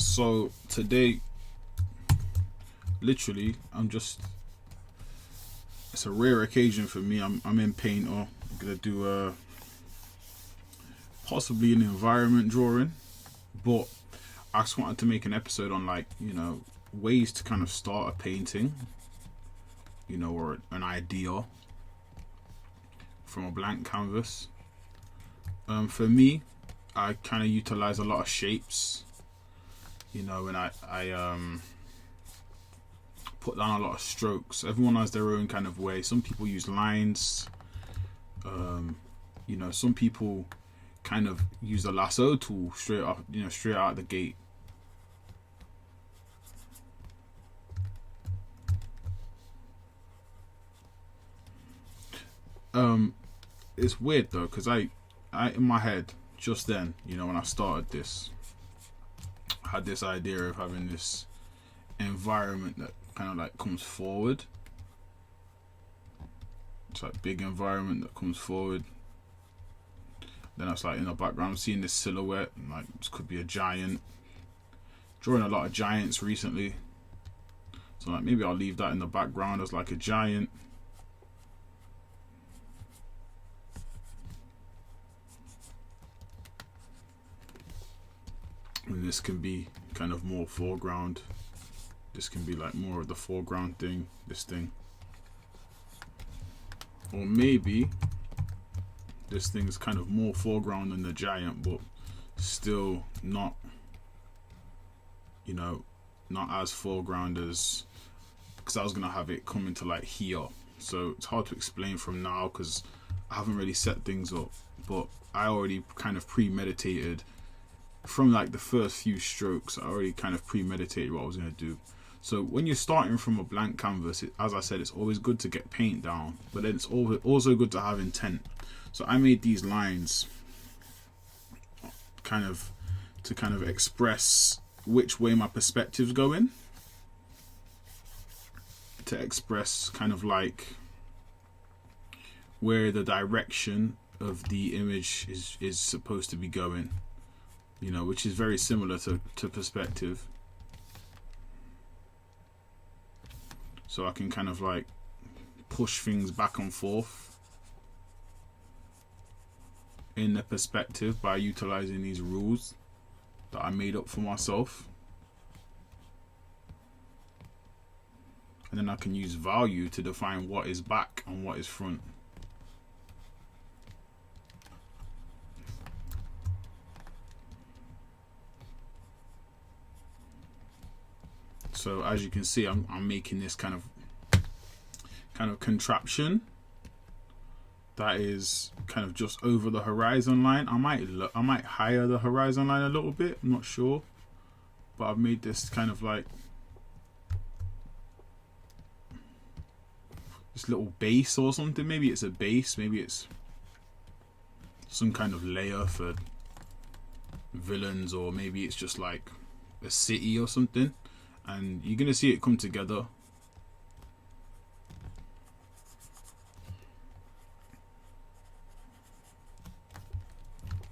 So today, literally, it's a rare occasion for me. I'm in Painter. I'm gonna do possibly an environment drawing, but I just wanted to make an episode on, like, ways to kind of start a painting, or an idea from a blank canvas. For me, I kind of utilize a lot of shapes, and I put down a lot of strokes. Everyone has their own kind of way. Some people use lines. Some people kind of use the lasso tool straight out the gate. It's weird though, because I in my head just then, when I started this, I had this idea of having this environment that kind of like comes forward. It's like big environment that comes forward. Then I was like, in the background, I'm seeing this silhouette, and like, this could be a giant. Drawing a lot of giants recently, so like maybe I'll leave that in the background as like a giant. And this can be kind of more foreground. This can be like more of the foreground thing, this thing. Or maybe this thing is kind of more foreground than the giant, but still not, not as foreground as, because I was going to have it come into like here. So it's hard to explain from now because I haven't really set things up, but I already kind of premeditated from like the first few strokes. I already kind of premeditated what I was going to do. So when you're starting from a blank canvas, as I said, it's always good to get paint down, but then it's also good to have intent. So I made these lines to express which way my perspective's going, to express kind of like where the direction of the image is supposed to be going, which is very similar to perspective. So I can kind of like push things back and forth in the perspective by utilizing these rules that I made up for myself. And then I can use value to define what is back and what is front. So as you can see, I'm making this kind of contraption that is kind of just over the horizon line. I might higher the horizon line a little bit, I'm not sure, but I've made this kind of like this little base or something. Maybe it's a base, maybe it's some kind of layer for villains, or maybe it's just like a city or something. And you're gonna see it come together.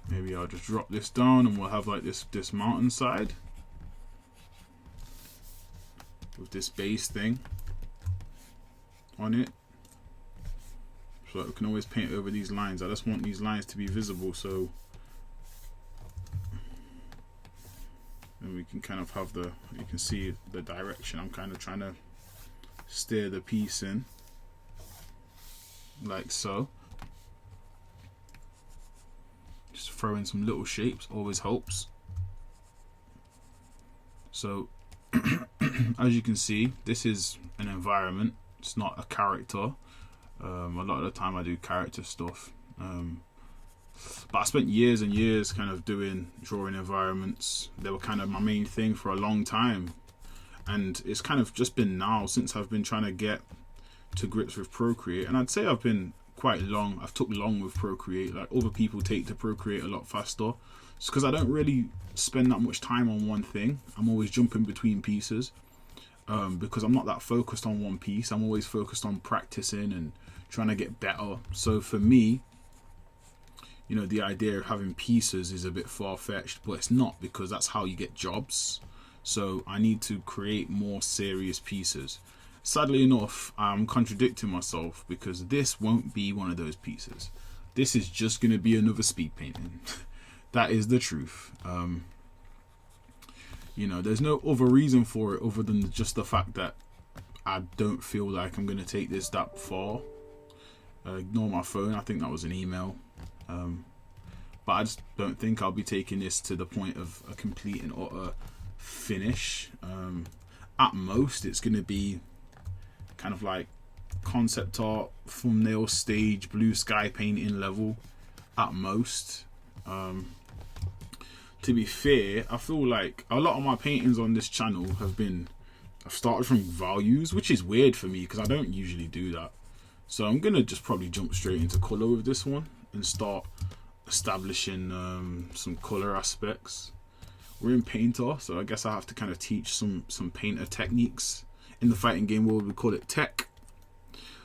Maybe I'll just drop this down and we'll have like this mountainside with this base thing on it. So we can always paint over these lines. I just want these lines to be visible, so then we can kind of have you can see the direction I'm kind of trying to steer the piece in, like so. Just throw in some little shapes always helps. So as you can see, this is an environment, it's not a character. A lot of the time I do character stuff, but I spent years and years kind of drawing environments. They were kind of my main thing for a long time, and it's kind of just been now since I've been trying to get to grips with Procreate. And I'd say I've been quite long. I've took long with Procreate. Like other people take to Procreate a lot faster. It's because I don't really spend that much time on one thing. I'm always jumping between pieces, because I'm not that focused on one piece. I'm always focused on practicing and trying to get better. So for me, the idea of having pieces is a bit far-fetched, but it's not, because that's how you get jobs. So I need to create more serious pieces. Sadly enough, I'm contradicting myself because this won't be one of those pieces. This is just going to be another speed painting. That is the truth. You know, there's no other reason for it other than just the fact that I don't feel like I'm going to take this that far. Ignore my phone, I think that was an email. But I just don't think I'll be taking this to the point of a complete and utter finish. At most, it's going to be kind of like concept art, thumbnail stage, blue sky painting level at most. To be fair, I feel like a lot of my paintings on this channel I've started from values, which is weird for me because I don't usually do that. So I'm gonna just probably jump straight into color with this one and start establishing some color aspects. We're in Painter, so I guess I have to kind of teach some painter techniques. In the fighting game world, we call it tech.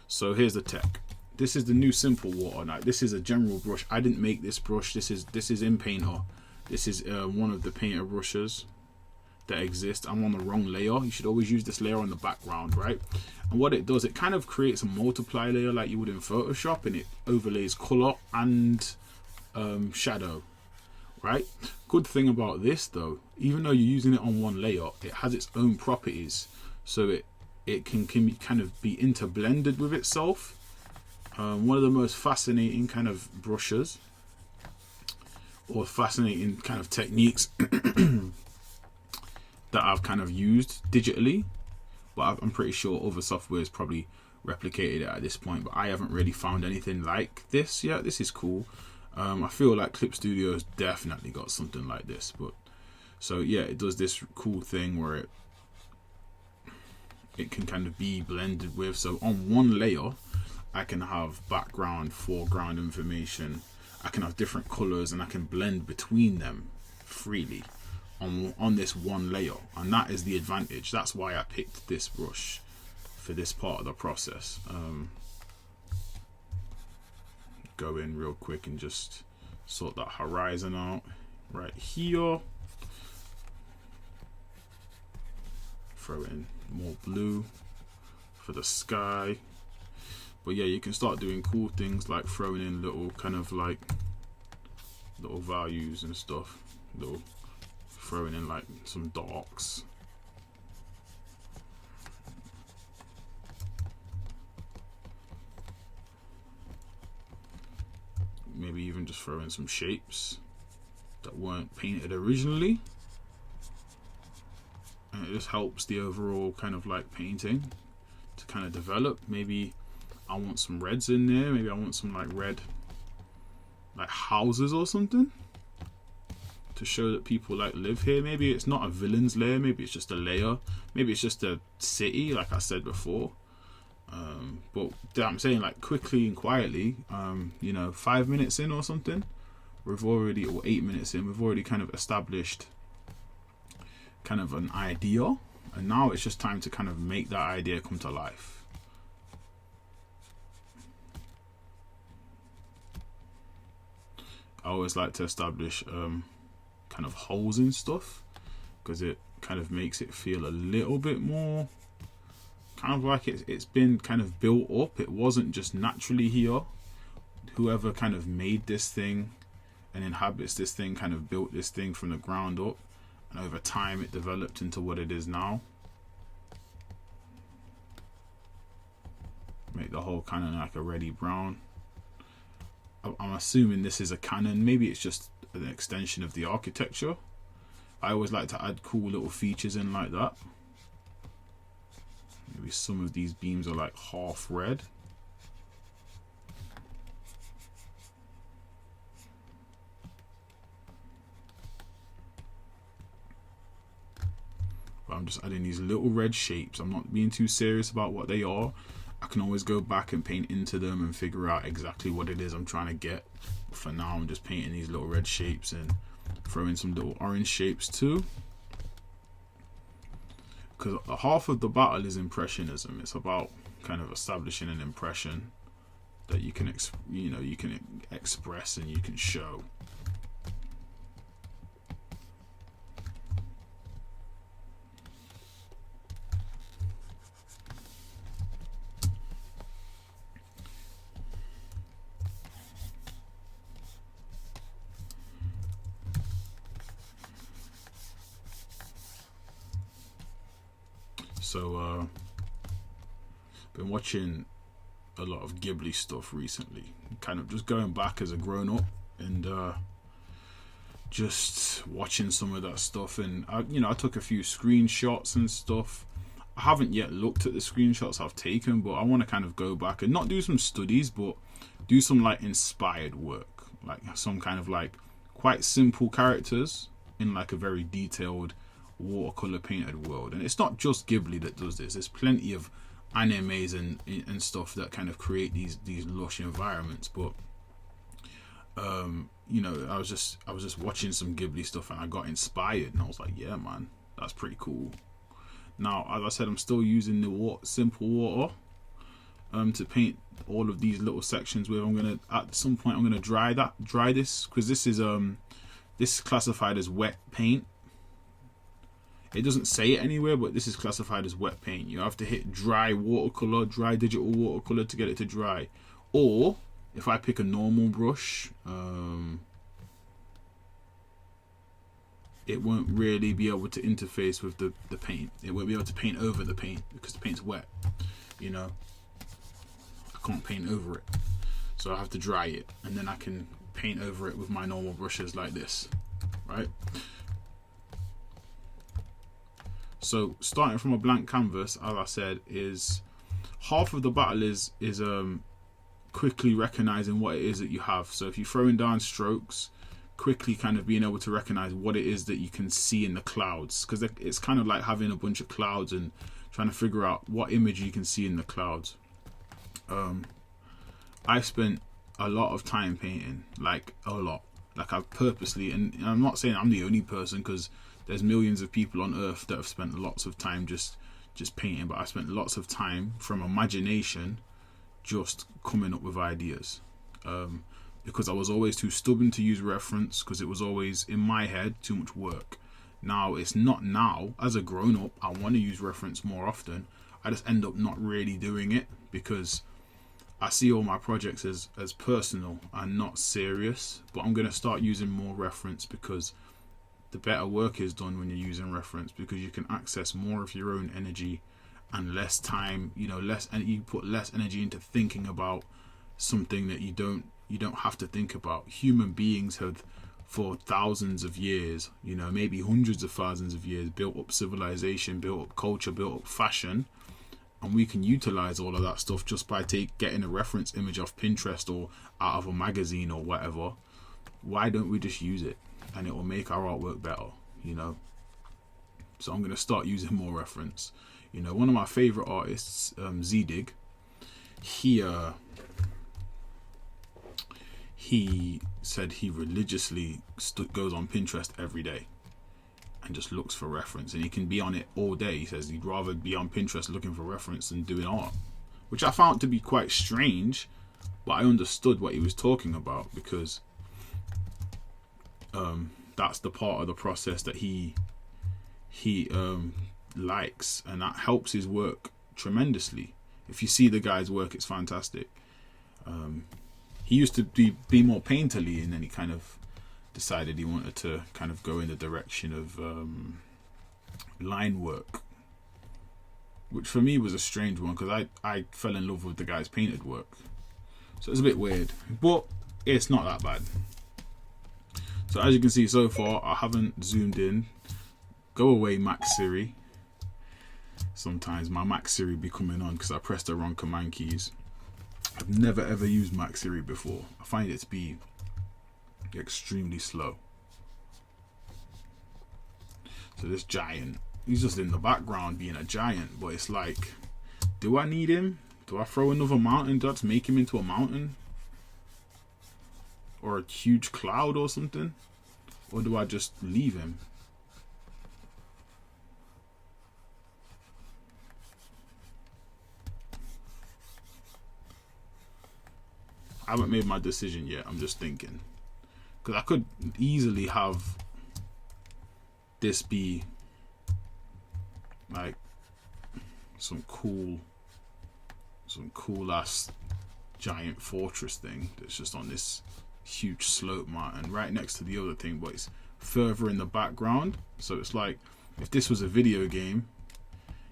So here's the tech. This is the new simple water. Now this is a general brush. I didn't make this brush. This is in Painter. This is one of the painter brushes that exist. I'm on the wrong layer. You should always use this layer on the background, right? And what it does, it kind of creates a multiply layer like you would in Photoshop, and it overlays color and shadow, right? Good thing about this though, even though you're using it on one layer, it has its own properties, so it can kind of be interblended with itself. One of the most fascinating kind of brushes or fascinating kind of techniques that I've kind of used digitally, but I'm pretty sure other software has probably replicated it at this point, but I haven't really found anything like this yet. This is cool. I feel like Clip Studio's definitely got something like this, but so yeah, it does this cool thing where it can kind of be blended with. So on one layer I can have background, foreground information, I can have different colors, and I can blend between them freely on this one layer, and that is the advantage. That's why I picked this brush for this part of the process. Go in real quick and just sort that horizon out right here. Throw in more blue for the sky. But yeah, you can start doing cool things like throwing in little kind of like little values and stuff. Throwing in like some darks. Maybe even just throw in some shapes that weren't painted originally. And it just helps the overall kind of like painting to kind of develop. Maybe I want some reds in there. Maybe I want some like red like houses or something to show that people like live here. Maybe it's not a villain's lair, maybe it's just a layer, maybe it's just a city like I said before. But I'm saying, like, quickly and quietly, you know, 5 minutes in or something, or 8 minutes in, we've already kind of established kind of an idea, and now it's just time to kind of make that idea come to life. I always like to establish kind of holes in stuff because it kind of makes it feel a little bit more kind of like it's been kind of built up. It wasn't just naturally here. Whoever kind of made this thing and inhabits this thing kind of built this thing from the ground up, and over time it developed into what it is now. Make the whole kind of like a reddy brown. I'm assuming this is a cannon. Maybe it's just an extension of the architecture. I always like to add cool little features in like that. Maybe some of these beams are like half red. But I'm just adding these little red shapes. I'm not being too serious about what they are. I can always go back and paint into them and figure out exactly what it is I'm trying to get. For now, I'm just painting these little red shapes and throwing some little orange shapes too. Because half of the battle is impressionism. It's about kind of establishing an impression that you can, you can express and you can show. So been watching a lot of Ghibli stuff recently, kind of just going back as a grown-up and just watching some of that stuff. And I took a few screenshots and stuff. I haven't yet looked at the screenshots I've taken, but I want to kind of go back and not do some studies, but do some like inspired work, like some kind of like quite simple characters in like a very detailed watercolor painted world. And it's not just Ghibli that does this. There's plenty of animes and stuff that kind of create these lush environments. But I was just watching some Ghibli stuff and I got inspired and I was like, yeah man, that's pretty cool. Now, as I said, I'm still using the simple water to paint all of these little sections with. At some point I'm gonna dry this, because this is classified as wet paint. It doesn't say it anywhere, but this is classified as wet paint. You have to hit dry digital watercolor to get it to dry. Or if I pick a normal brush, it won't really be able to interface with the paint. It won't be able to paint over the paint because the paint's wet. I can't paint over it. So I have to dry it, and then I can paint over it with my normal brushes like this, right? So starting from a blank canvas, as I said, is half of the battle is quickly recognizing what it is that you have. So if you're throwing down strokes, quickly kind of being able to recognize what it is that you can see in the clouds, because it's kind of like having a bunch of clouds and trying to figure out what image you can see in the clouds. I spent a lot of time painting, like a lot. Like I've purposely, and I'm not saying I'm the only person, because there's millions of people on earth that have spent lots of time just painting, but I spent lots of time from imagination just coming up with ideas. Because I was always too stubborn to use reference, because it was always in my head too much work. Now it's not. Now as a grown-up, I want to use reference more often. I just end up not really doing it because I see all my projects as personal and not serious. But I'm going to start using more reference, because the better work is done when you're using reference, because you can access more of your own energy and less time, you put less energy into thinking about something that you don't have to think about. Human beings have, for thousands of years, maybe hundreds of thousands of years, built up civilization, built up culture, built up fashion, and we can utilize all of that stuff just by getting a reference image off Pinterest or out of a magazine or whatever. Why don't we just use it, and it will make our artwork better? So I'm going to start using more reference. One of my favorite artists, Zdig, he said he religiously goes on Pinterest every day and just looks for reference, and he can be on it all day. He says he'd rather be on Pinterest looking for reference than doing art, which I found to be quite strange, but I understood what he was talking about, because that's the part of the process that he likes, and that helps his work tremendously. If you see the guy's work, it's fantastic. He used to be more painterly, and then he kind of decided he wanted to kind of go in the direction of line work, which for me was a strange one, because I fell in love with the guy's painted work. So it's a bit weird, but it's not that bad. So as you can see so far, I haven't zoomed in. Go away, Mac Siri. Sometimes my Mac Siri be coming on because I pressed the wrong command keys. I've never ever used Mac Siri before. I find it to be extremely slow. So this giant, he's just in the background being a giant, but it's like, do I need him? Do I throw another mountain to make him into a mountain? Or a huge cloud or something? Or do I just leave him? I haven't made my decision yet. I'm just thinking, because I could easily have this be like some cool ass giant fortress thing that's just on this huge slope mountain right next to the other thing, but it's further in the background. So it's like if this was a video game,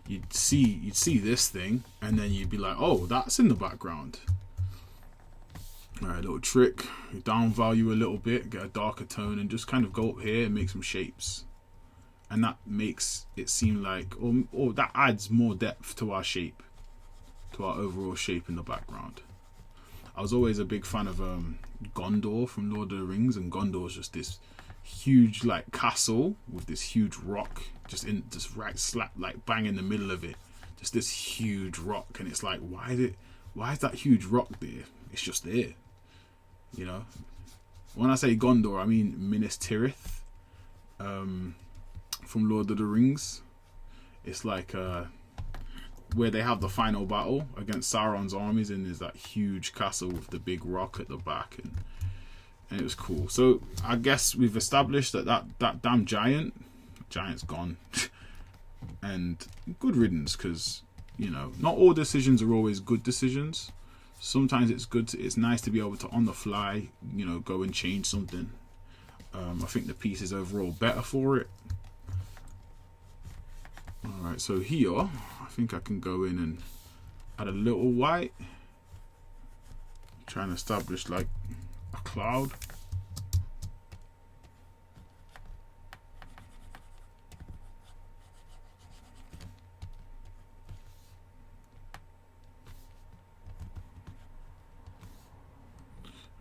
you'd see this thing, and then you'd be like, oh, that's in the background. All right, little trick, down value a little bit, get a darker tone, and just kind of go up here and make some shapes. And that makes it seem like, or that adds more depth to our shape, to our overall shape in the background. I was always a big fan of Gondor from Lord of the Rings, and Gondor is just this huge like castle with this huge rock just right slap like bang in the middle of it, just this huge rock, and it's like, why is that huge rock there? It's just there, you know. When I say Gondor, I mean Minas Tirith from Lord of the Rings. It's like where they have the final battle against Sauron's armies, and there's that huge castle with the big rock at the back, and it was cool. So I guess we've established that damn giant's gone. And good riddance, because, you know, not all decisions are always good decisions. Sometimes it's nice to be able to, on the fly, you know, go and change something. I think the piece is overall better for it. Alright, so here I think I can go in and add a little white, try and establish like a cloud.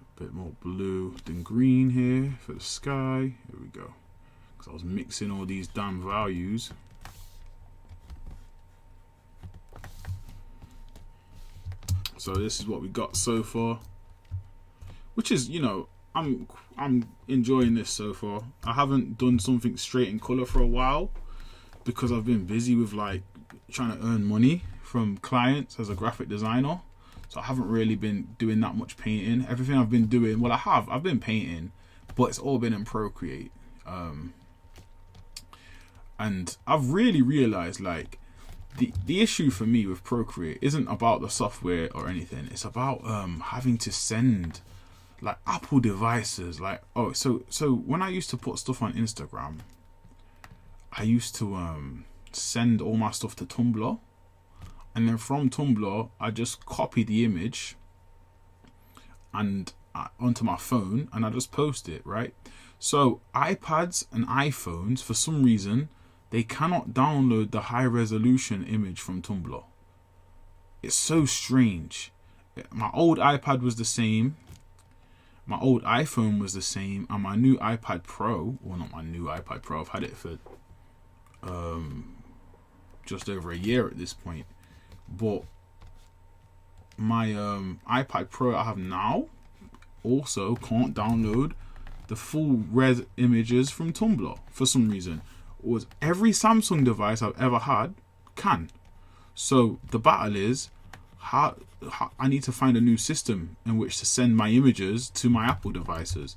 A bit more blue than green here for the sky. Here we go. Because I was mixing all these damn values. So this is what we got so far, which is, you know, I'm enjoying this so far. I haven't done something straight in color for a while because I've been busy with like trying to earn money from clients as a graphic designer. So I haven't really been doing that much painting. Everything I've been doing, well, I've been painting, but it's all been in Procreate. And I've really realized, like, the issue for me with Procreate isn't about the software or anything. It's about having to send like Apple devices. Like, oh, so when I used to put stuff on Instagram, I used to send all my stuff to Tumblr, and then from Tumblr I just copy the image and onto my phone, and I just post it, right? So iPads and iPhones, for some reason, they cannot download the high resolution image from Tumblr. It's so strange. My old iPad was the same. My old iPhone was the same. And my new iPad Pro, well, not my new iPad Pro, I've had it for just over a year at this point. But my iPad Pro I have now also can't download the full res images from Tumblr for some reason. Was every Samsung device I've ever had can. So the battle is how I need to find a new system in which to send my images to my Apple devices.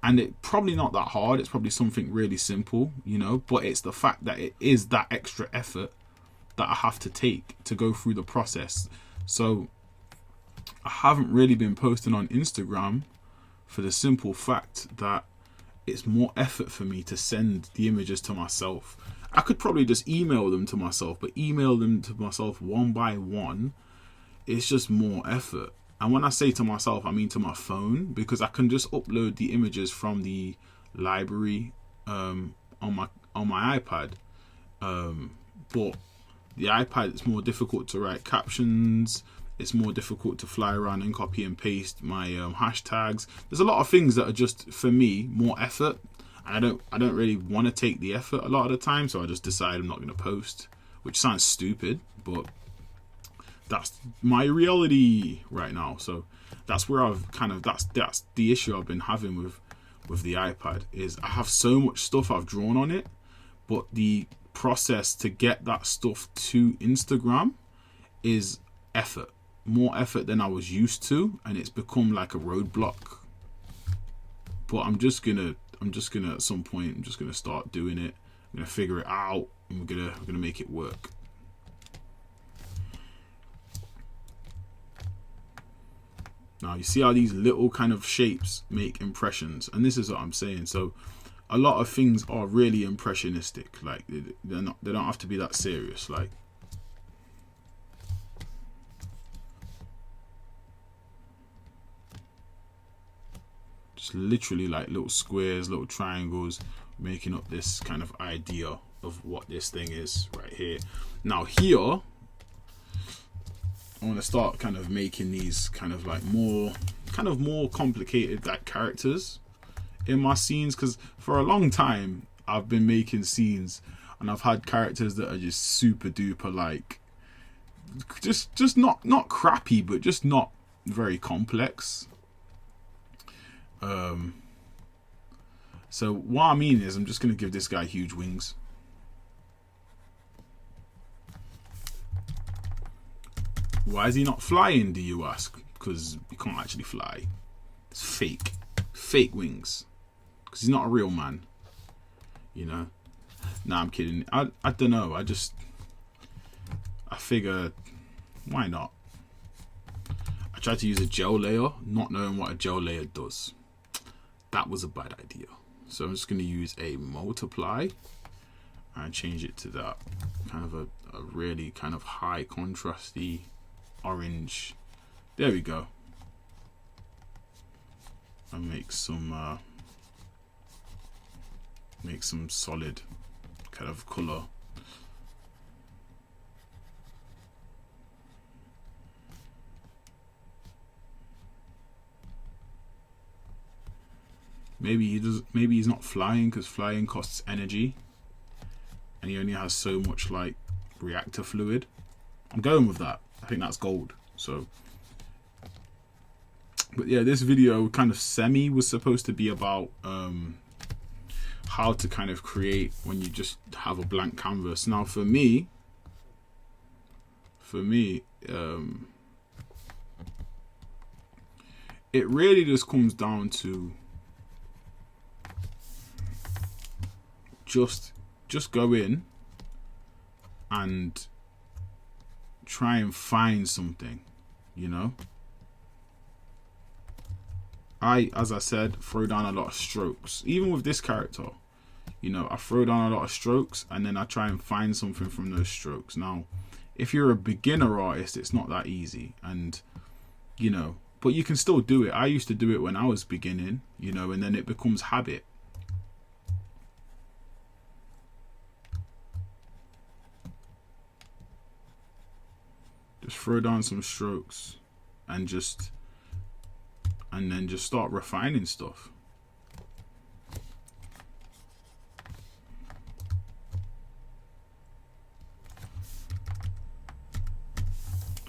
And it's probably not that hard. It's probably something really simple, you know, but it's the fact that it is that extra effort that I have to take to go through the process. So I haven't really been posting on Instagram for the simple fact that it's more effort for me to send the images to myself. I could probably just email them to myself, but email them to myself one by one, it's just more effort. And when I say to myself, I mean to my phone, because I can just upload the images from the library on my iPad. But the iPad, it's more difficult to write captions. It's more difficult to fly around and copy and paste my hashtags. There's a lot of things that are just, for me, more effort. And I don't really want to take the effort a lot of the time, so I just decide I'm not going to post, which sounds stupid, but that's my reality right now. So that's where I've kind of, that's the issue I've been having with the iPad, is I have so much stuff I've drawn on it, but the process to get that stuff to Instagram is effort. More effort than I was used to, and it's become like a roadblock. But I'm just gonna at some point, I'm just gonna start doing it. I'm gonna figure it out, and we're gonna make it work. Now you see how these little kind of shapes make impressions, and this is what I'm saying. So a lot of things are really impressionistic. Like they don't have to be that serious. Like It's literally like little squares, little triangles, making up this kind of idea of what this thing is right here. Now here, I want to start kind of making these kind of more complicated like characters in my scenes, because for a long time I've been making scenes and I've had characters that are just super duper like just not crappy, but just not very complex. So what I mean is I'm just going to give this guy huge wings. Why is he not flying, do you ask? Because he can't actually fly. It's fake. Fake wings. Because he's not a real man. You know? Nah, I'm kidding. I don't know. I figure, why not? I tried to use a gel layer, not knowing what a gel layer does. That was a bad idea. So I'm just going to use a multiply and change it to that kind of a really kind of high contrasty orange. There we go. And make some solid kind of color. Maybe he's not flying because flying costs energy, and he only has so much like reactor fluid. I'm going with that. I think that's gold. So, but yeah, this video kind of was supposed to be about how to kind of create when you just have a blank canvas. Now for me, it really just comes down to just go in and try and find something, you know. As I said, throw down a lot of strokes. Even with this character, you know, I throw down a lot of strokes and then I try and find something from those strokes. Now, if you're a beginner artist, it's not that easy, and you know, but you can still do it. I used to do it when I was beginning, you know, and then it becomes habit. Just throw down some strokes and then just start refining stuff.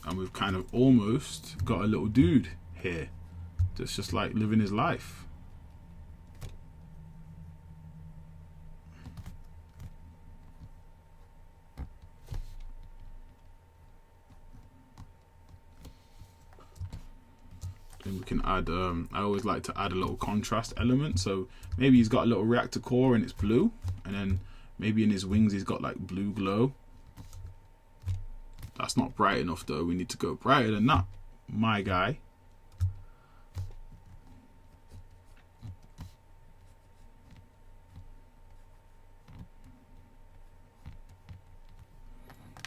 And we've kind of almost got a little dude here that's just like living his life. Then we can add, I always like to add a little contrast element. So maybe he's got a little reactor core and it's blue, and then maybe in his wings he's got like blue glow. That's not bright enough though. We need to go brighter than that, my guy.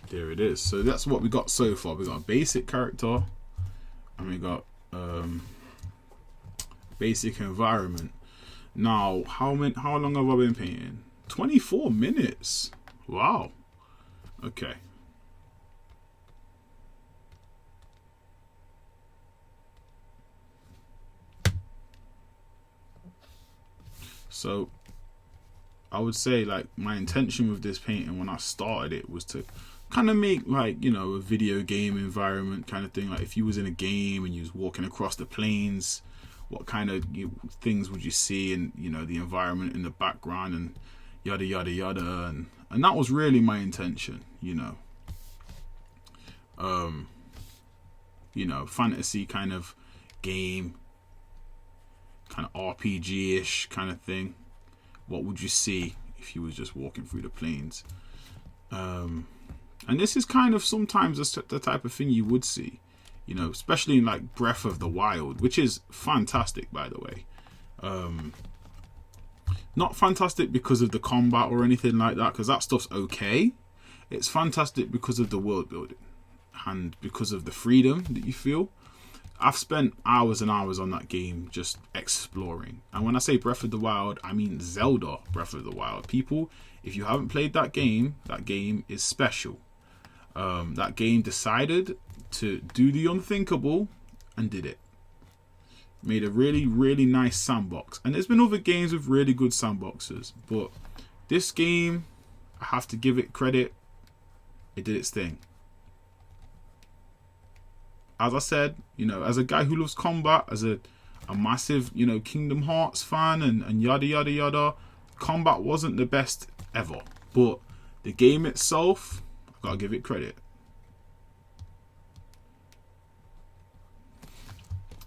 There it is. So that's what we got so far. We got a basic character and we got basic environment. Now, how long have I been painting? 24 minutes. Wow. Okay. So I would say like my intention with this painting when I started it was to kind of make like, you know, a video game environment kind of thing. Like if you was in a game and you was walking across the plains, what kind of things would you see, and you know, the environment in the background and yada yada yada, and that was really my intention, you know. You know, fantasy kind of game, kind of RPG-ish kind of thing. What would you see if you was just walking through the plains? And this is kind of sometimes the type of thing you would see, you know, especially in like Breath of the Wild, which is fantastic, by the way. Not fantastic because of the combat or anything like that, because that stuff's okay. It's fantastic because of the world building and because of the freedom that you feel. I've spent hours and hours on that game just exploring. And when I say Breath of the Wild, I mean Zelda Breath of the Wild. People, if you haven't played that game is special. That game decided to do the unthinkable and did it. Made a really, really nice sandbox. And there's been other games with really good sandboxes, but this game, I have to give it credit. It did its thing. As I said, you know, as a guy who loves combat, as a massive, you know, Kingdom Hearts fan and yada yada yada, combat wasn't the best ever. But the game itself, I've got to give it credit.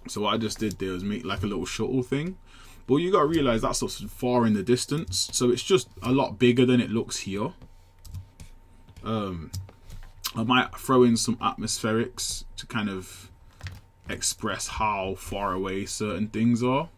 So what I just did there was make like a little shuttle thing. But you got to realise that's sort of far in the distance. So it's just a lot bigger than it looks here. I might throw in some atmospherics to kind of express how far away certain things are.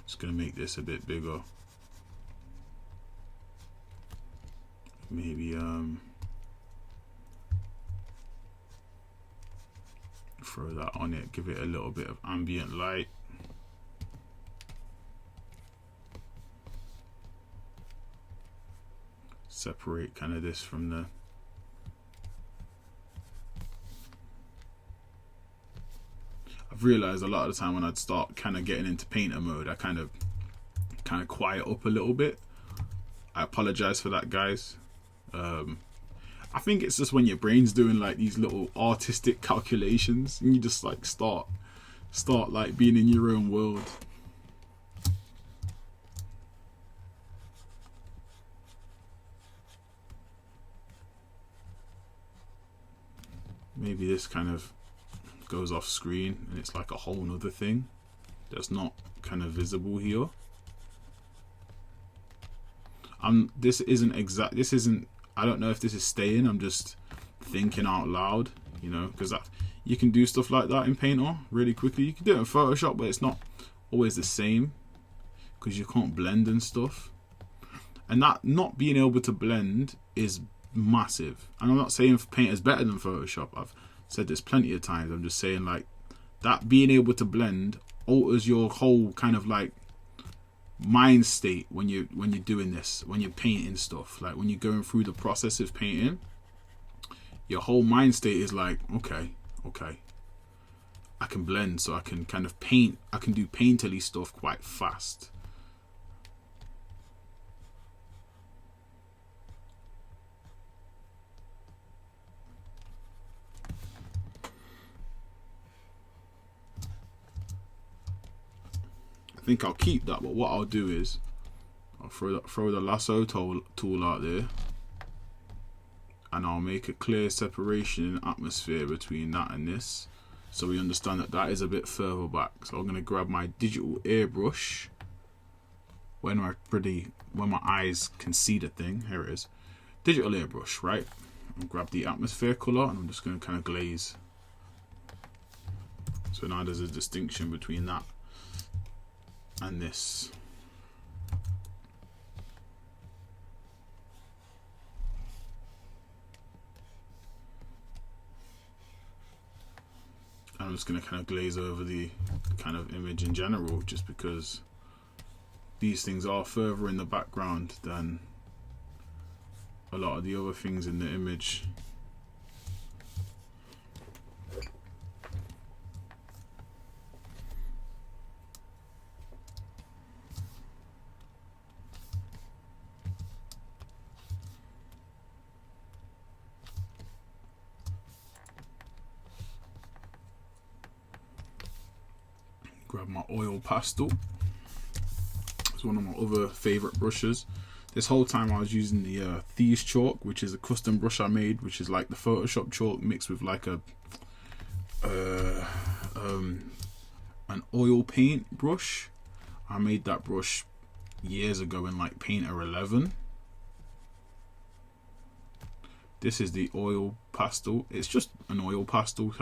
Just gonna make this a bit bigger. Maybe throw that on it, give it a little bit of ambient light. Separate kind of this from the I've realized a lot of the time when I'd start kind of getting into painter mode, I kind of quiet up a little bit. I apologize for that, guys. I think it's just when your brain's doing like these little artistic calculations and you just like start like being in your own world. Maybe this kind of goes off screen and it's like a whole nother thing that's not kind of visible here. This isn't I don't know if this is staying. I'm just thinking out loud, you know, because you can do stuff like that in Painter really quickly. You can do it in Photoshop, but it's not always the same because you can't blend and stuff. And that not being able to blend is massive. And I'm not saying Painter is better than Photoshop. I've said this plenty of times. I'm just saying like that being able to blend alters your whole kind of like mind state when you're doing this, when you're painting stuff. Like when you're going through the process of painting, your whole mind state is like, okay, I can blend, so I can kind of paint. I can do painterly stuff quite fast. I think I'll keep that, but what I'll do is I'll throw the lasso tool out there, and I'll make a clear separation in atmosphere between that and this, so we understand that that is a bit further back. So I'm going to grab my digital airbrush when my eyes can see the thing. Here it is, digital airbrush, right? I'll grab the atmosphere color and I'm just going to kind of glaze. So now there's a distinction between that and this. I'm just going to kind of glaze over the kind of image in general, just because these things are further in the background than a lot of the other things in the image. Grab my oil pastel. It's one of my other favorite brushes. This whole time I was using the Thieves chalk, which is a custom brush I made, which is like the Photoshop chalk mixed with like a an oil paint brush. I made that brush years ago in like Painter 11. This is the oil pastel. It's just an oil pastel.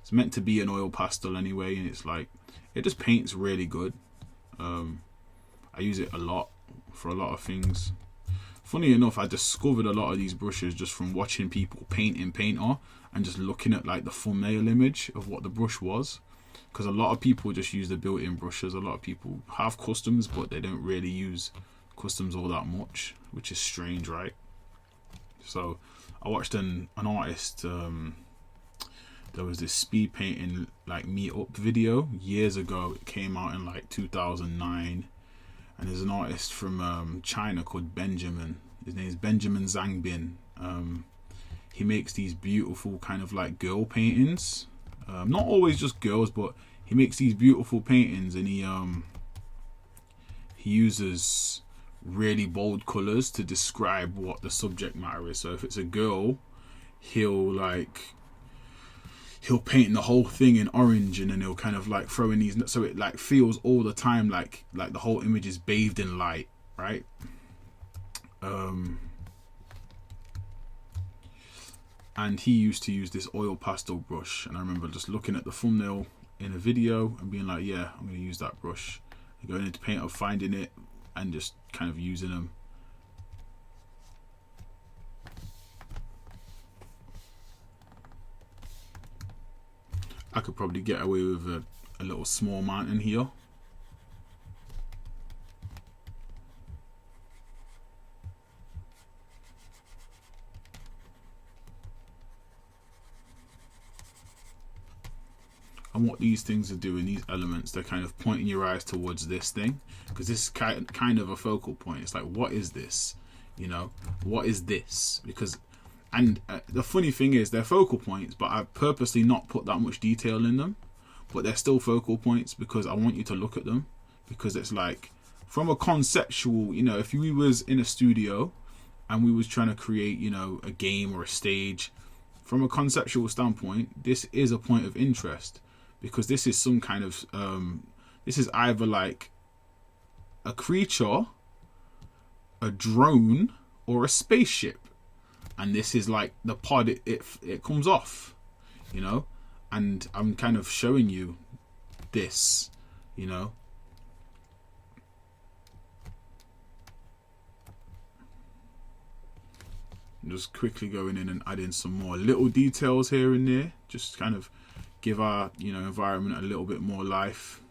It's meant to be an oil pastel anyway, and it's like, it just paints really good. I use it a lot for a lot of things. Funny enough, I discovered a lot of these brushes just from watching people paint in Painter and just looking at like the thumbnail image of what the brush was. Because a lot of people just use the built-in brushes. A lot of people have customs, but they don't really use customs all that much, which is strange, right? So I watched an artist, there was this speed painting like meetup video years ago. It came out in like 2009, and there's an artist from China called Benjamin. His name is Benjamin Zangbin. He makes these beautiful kind of like girl paintings, not always just girls, but he makes these beautiful paintings, and he uses really bold colors to describe what the subject matter is. So if it's a girl, he'll paint the whole thing in orange, and then he'll kind of like throw in these, so it like feels all the time like the whole image is bathed in light, right? And he used to use this oil pastel brush, and I remember just looking at the thumbnail in a video and being like, yeah, I'm going to use that brush. Going into Painter, finding it, and just kind of using them. I could probably get away with a little small mountain here. And what these things are doing, these elements, they're kind of pointing your eyes towards this thing, because this is kind of a focal point. It's like, what is this? You know, what is this? Because, and the funny thing is, they're focal points, but I've purposely not put that much detail in them. But they're still focal points because I want you to look at them. Because it's like, from a conceptual, you know, if we was in a studio and we was trying to create, you know, a game or a stage, from a conceptual standpoint, this is a point of interest. Because this is some kind of, this is either like a creature, a drone, or a spaceship. And this is like the pod it comes off, you know. And I'm kind of showing you this, you know. I'm just quickly going in and adding some more little details here and there, just kind of give our, you know, environment a little bit more life.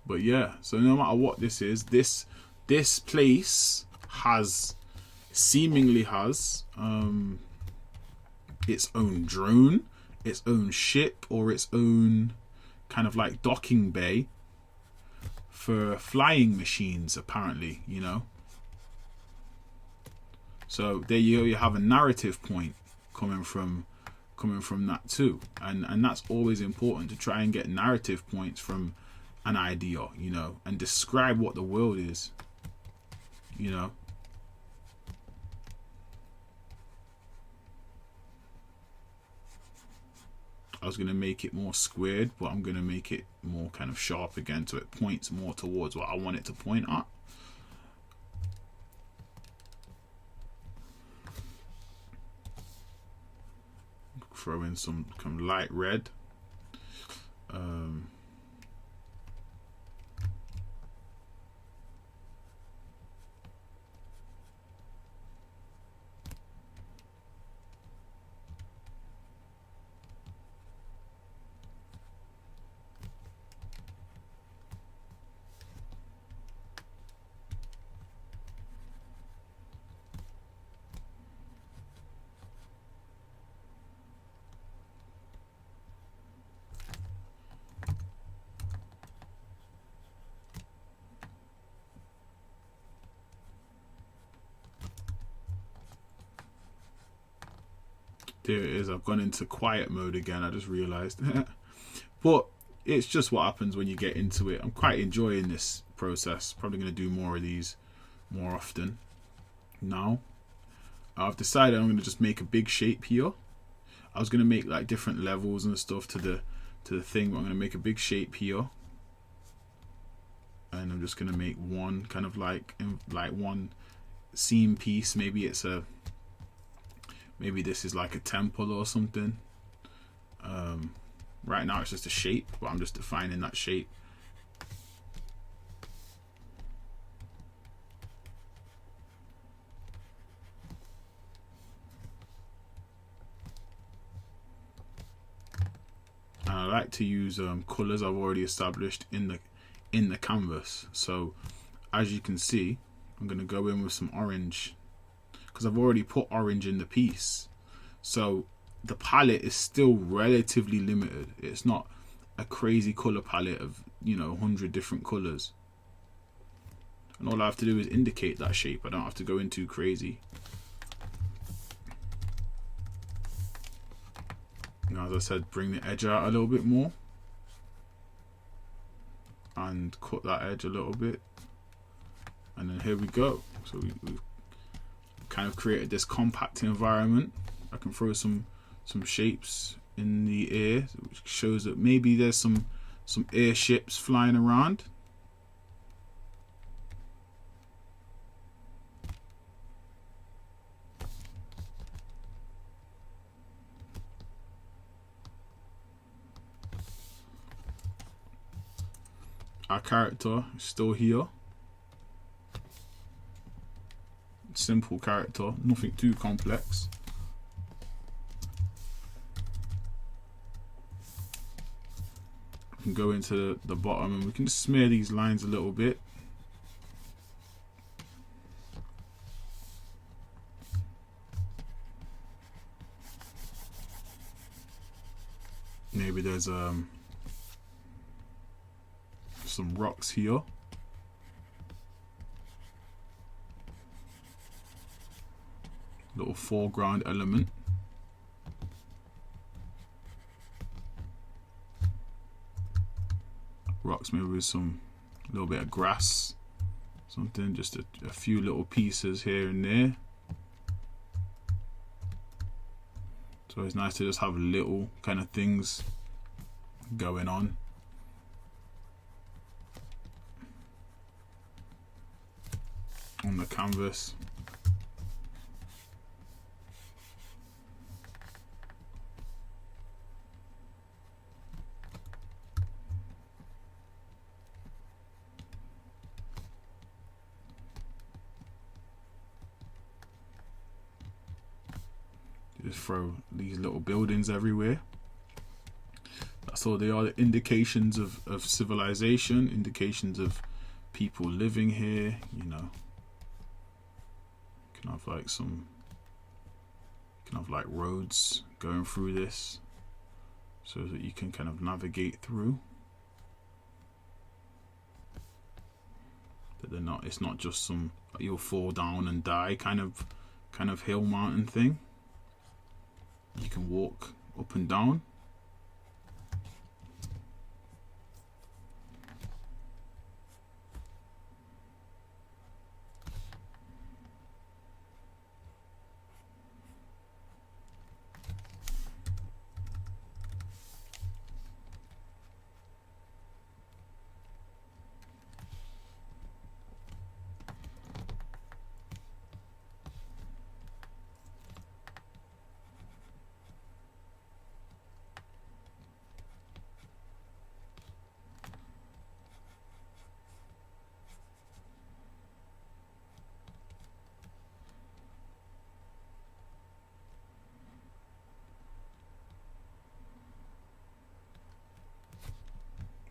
But yeah, so no matter what this is, this place seemingly has its own drone, its own ship, or its own kind of like docking bay for flying machines, apparently, you know. So there you go, you have a narrative point coming from that too, and that's always important, to try and get narrative points from an idea, you know, and describe what the world is, you know. I was going to make it more squared, but I'm going to make it more kind of sharp again, so it points more towards what I want it to point at. Throw in some kind of light red. There it is. I've gone into quiet mode again. I just realized. But it's just what happens when you get into it. I'm quite enjoying this process. Probably going to do more of these more often. Now, I've decided I'm going to just make a big shape here. I was going to make like different levels and stuff to the thing, but I'm going to make a big shape here. And I'm just going to make one kind of like one seam piece. Maybe this is like a temple or something. Right now it's just a shape, but I'm just defining that shape. And I like to use colors I've already established in the canvas. So as you can see, I'm going to go in with some orange because I've already put orange in the piece. So the palette is still relatively limited. It's not a crazy color palette of 100 different colors. And all I have to do is indicate that shape. I don't have to go in too crazy. Now, as I said, bring the edge out a little bit more and cut that edge a little bit, and then here we go. So we've kind of created this compact environment. I can throw some shapes in the air, which shows that maybe there's some airships flying around. Our character is still here. Simple character, nothing too complex. We can go into the bottom and we can just smear these lines a little bit. Maybe there's some rocks here. Little foreground element. Rocks maybe with a little bit of grass, something, just a few little pieces here and there. So it's nice to just have little kind of things going on. On the canvas. Just throw these little buildings everywhere. That's all they are, the indications of civilization, indications of people living here, Can have like roads going through this so that you can kind of navigate through. That it's not just some you'll fall down and die kind of hill mountain thing. You can walk up and down.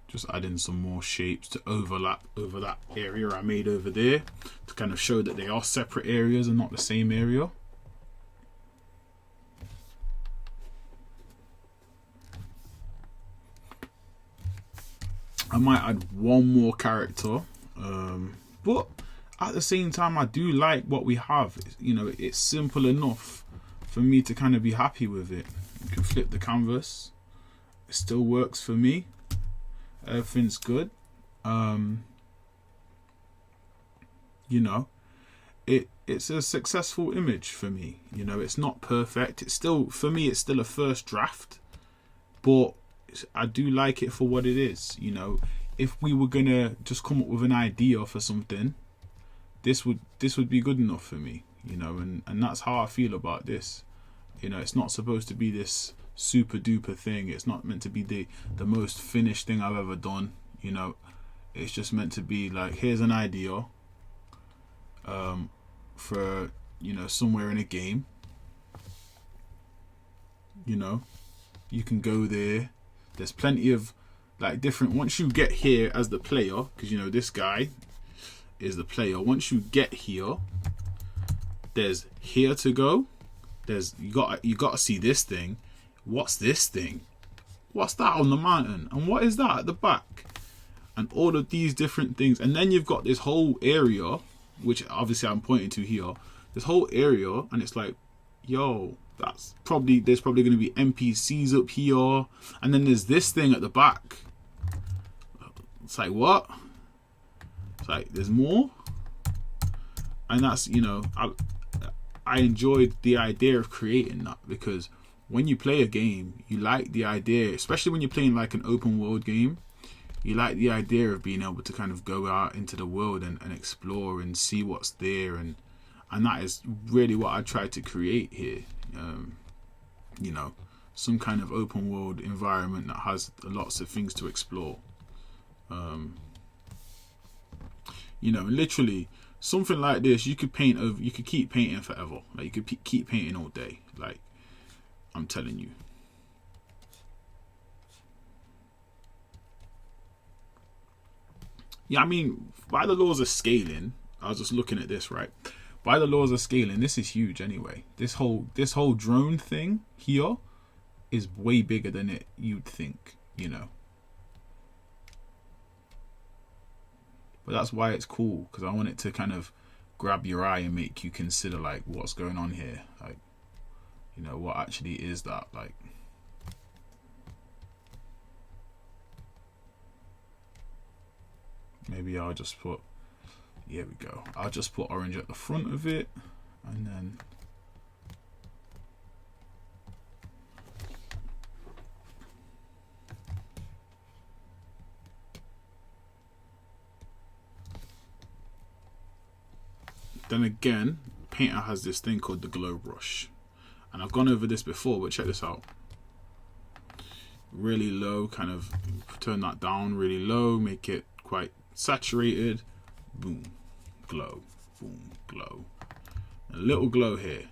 Just adding some more shapes to overlap over that area I made over there to kind of show that they are separate areas and not the same area. I might add one more character, but at the same time I do like what we have. It's simple enough for me to kind of be happy with it. You can flip the canvas, it still works for me. Everything's good. It's a successful image for me. It's not perfect. It's still, for me, it's still a first draft, but I do like it for what it is. If we were gonna just come up with an idea for something, this would be good enough for me, you know, and that's how I feel about this. You know, it's not supposed to be this super duper thing. It's not meant to be the most finished thing I've ever done, you know. It's just meant to be like, here's an idea for, you know, somewhere in a game. You know, you can go there. There's plenty of like different, once you get here as the player, because you know this guy is the player. Once you get here, there's here to go. There's you got to see this thing. What's this thing? What's that on the mountain? And what is that at the back? And all of these different things. And then you've got this whole area, which obviously I'm pointing to here. This whole area, and it's like, yo, there's probably going to be NPCs up here, and then there's this thing at the back. It's like, what? It's like, there's more. And that's, you know, I enjoyed the idea of creating that, because when you play a game, you like the idea, especially when you're playing like an open world game, you like the idea of being able to kind of go out into the world and explore and see what's there, and that is really what I tried to create here. You know, some kind of open world environment that has lots of things to explore. You know, literally something like this, you could keep painting forever. Like, you could keep painting all day. Like, I'm telling you. Yeah, I mean, by the laws of scaling, I was just looking at this, right? By the laws of scaling, this is huge anyway. This whole drone thing here is way bigger than you'd think, you know. But that's why it's cool, because I want it to kind of grab your eye and make you consider like what's going on here, like, you know, what actually is that, like. Maybe I'll just put, here we go, I'll just put orange at the front of it, and then again, Painter has this thing called the glow brush, and I've gone over this before, but check this out. Really low, kind of turn that down really low, make it quite saturated. Boom, glow, boom, glow. A little glow here,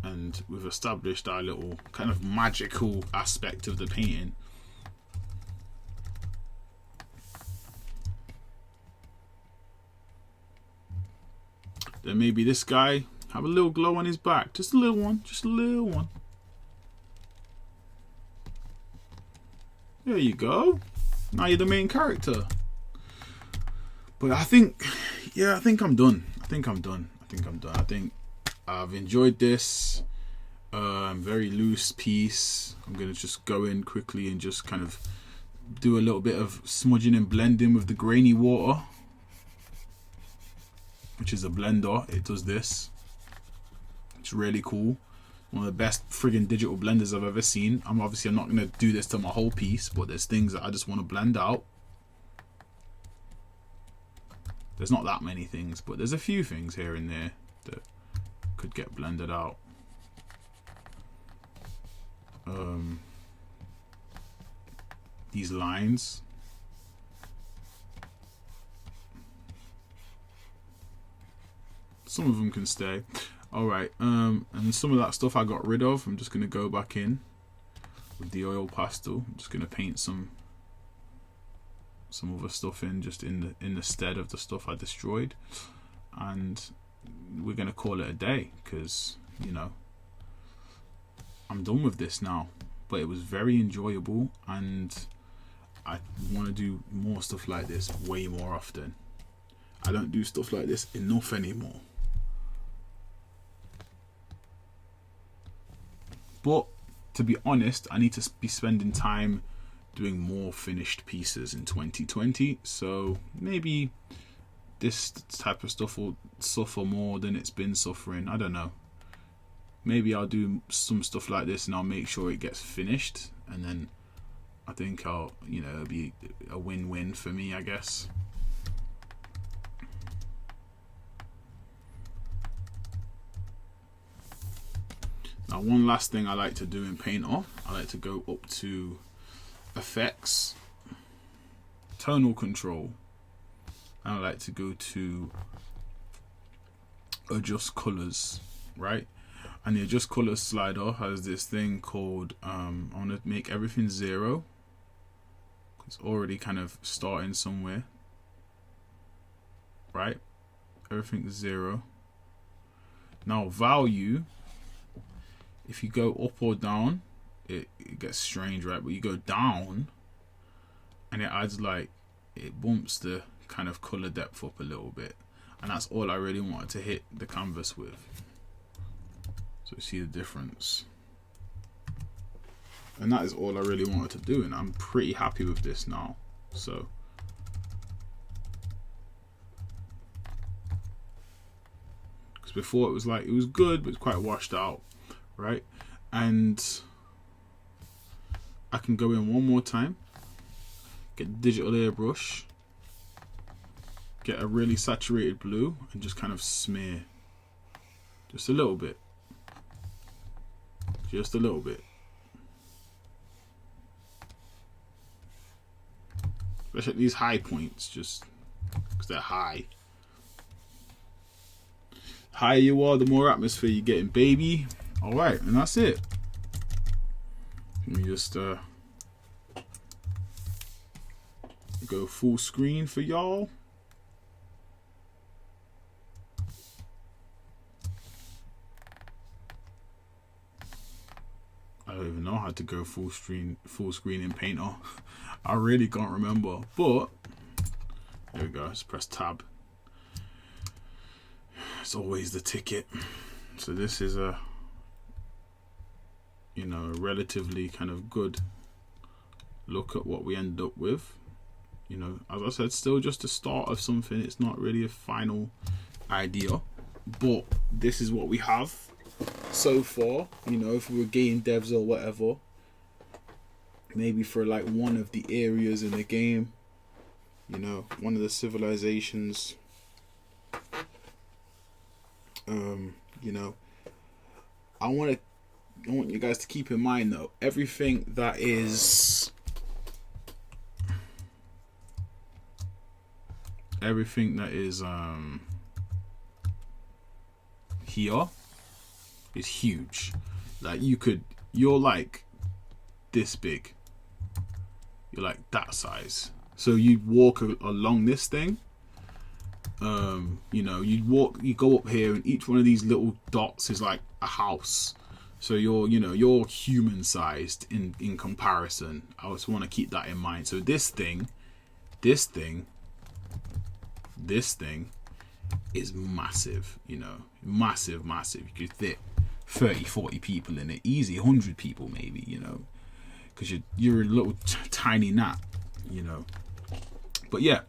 and we've established our little kind of magical aspect of the painting. Then maybe this guy have a little glow on his back, just a little one, just a little one. There you go. Now you're the main character. But I think I'm done. I think I've enjoyed this. Very loose piece. I'm gonna just go in quickly and just kind of do a little bit of smudging and blending with the grainy water, which is a blender. It does this. It's really cool. One of the best friggin' digital blenders I've ever seen. I'm not going to do this to my whole piece, but there's things that I just want to blend out. There's not that many things, but there's a few things here and there that could get blended out. These lines. Some of them can stay. Alright, and some of that stuff I got rid of. I'm just going to go back in with the oil pastel. I'm just going to paint some other stuff in, just in the stead of the stuff I destroyed. And we're going to call it a day, because, you know, I'm done with this now. But it was very enjoyable, and I want to do more stuff like this way more often. I don't do stuff like this enough anymore. But to be honest, I need to be spending time doing more finished pieces in 2020. So maybe this type of stuff will suffer more than it's been suffering. I don't know. Maybe I'll do some stuff like this and I'll make sure it gets finished. And then I think it'll be a win-win for me, I guess. Now, one last thing I like to do in Painter, I like to go up to Effects, Tonal Control, and I like to go to Adjust Colors, right? And the Adjust Colors slider has this thing called, I want to make everything 0. It's already kind of starting somewhere, right? Everything's 0. Now value, if you go up or down, it gets strange, right? But you go down and it adds like, it bumps the kind of color depth up a little bit. And that's all I really wanted to hit the canvas with. So you see the difference. And that is all I really wanted to do, and I'm pretty happy with this now. So because before it was like, it was good, but it's quite washed out, right? And I can go in one more time, get the digital airbrush, get a really saturated blue, and just kind of smear just a little bit, just a little bit. Especially at these high points, just because they're high. The higher you are, the more atmosphere you're getting, baby. Alright, and that's it. Let me just go full screen for y'all. I don't even know how to go full screen in Painter. I really can't remember, but there we go. Let's press tab. It's always the ticket. So this is a, you know, a relatively kind of good look at what we ended up with. You know, as I said, still just a start of something. It's not really a final idea, but this is what we have so far. You know, if we were game devs or whatever, maybe for like one of the areas in the game, you know, one of the civilizations, you know, I want you guys to keep in mind though, everything that is here is huge. Like you're like this big, you're like that size. So you walk along this thing, you know, you go up here, and each one of these little dots is like a house. So you're human sized in comparison. I just want to keep that in mind. So this thing is massive, you know, massive. You could fit 30-40 people in it, easy, 100 people maybe, you know, because you're a little tiny gnat, you know. But yeah,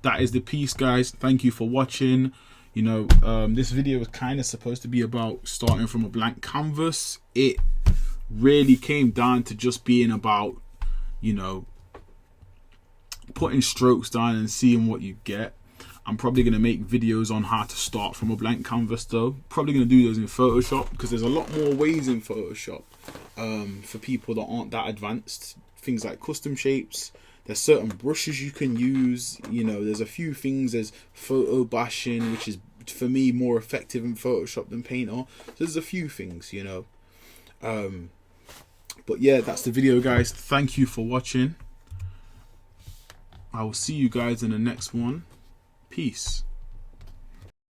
that is the piece, guys. Thank you for watching. You know, this video was kind of supposed to be about starting from a blank canvas. It really came down to just being about, you know, putting strokes down and seeing what you get. I'm probably going to make videos on how to start from a blank canvas though. Probably going to do those in Photoshop, because there's a lot more ways in Photoshop for people that aren't that advanced. Things like custom shapes. There's certain brushes you can use. You know, there's a few things. There's photo bashing, which is for me more effective in Photoshop than Painter. So there's a few things, you know. But yeah, that's the video, guys. Thank you for watching. I will see you guys in the next one. Peace.